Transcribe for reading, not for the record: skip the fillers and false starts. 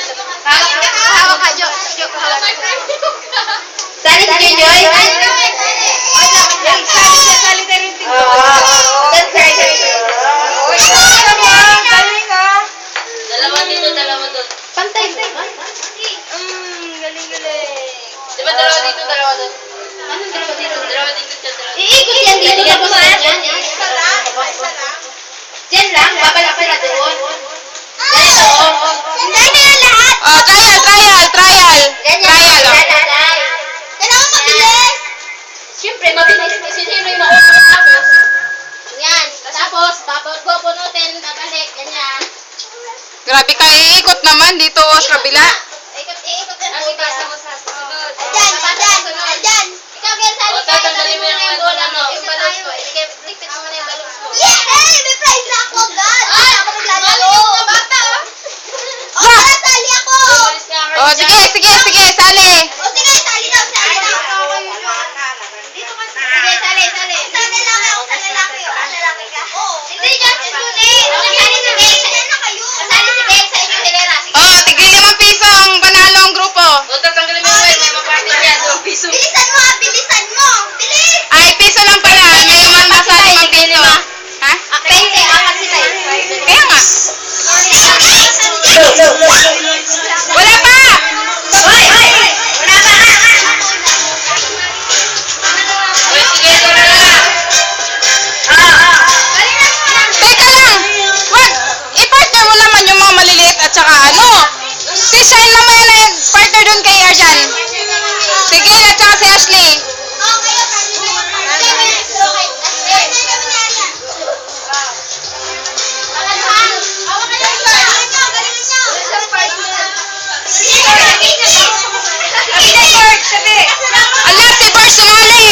Hawak ka, Joy. Sali si Joy. Sali na rin tingko. That's right. Dalawa dito, dalawa doon. Pantay mo. Galing-galing. Di ba dalawa dito, dalawa doon? Anong dalawa dito? Dalawa dito, dalawa dito. Iikot yan dito. Tapos yan. Diyan lang. Babalik sila doon. Ganito. Hindi na yan lahat. Oh, trial. Ganyan. Kailangan mabilis. Siyempre, mabilis. Sino yung mauna tapos? Yan. Tapos, bubunutin, babalik. Ganyan. Grabe ka, iikot naman dito sa kabila. Ikot yan. Ang ipasa mo sa sunod. Ayan. Ikaw kaya sali O, tatanggalin mo yung bola mo. yung balloons ko. Ligpit mo na yung balloons mo. Yay! May prize na ako agad. Ay, ako naglalaro. Bata. O, sali ako. Umalis ka nga. Oh, sige, sali. O, sige, sali daw. Dito ka. Sige, sali. Sa lalaki ako, sa lalaki. O, lalaki ka. Hindi, just sulit. Sali si Bel. Sali na kayo. Sali si Bel sa inyong hilera. Oh, tigil 5 piso ang panalo ang grupo. O, tatanggalin mo yung may maparty niya. 2 piso. Bilisan mo. Bilis. Ay, piso lang pala. May naman nasa 5 piso. Ha? Pwede, apat sila. Kaya nga. Wala pa! Hoy! Wala pa. Uy, sige, tara na. Teka lang! Wag! I-partner mo naman yung mga maliliit at saka ano? Si Shine naman yan partner dun kay Arjan. Sige, at saka si Ashley. Ala, si Bart sumali!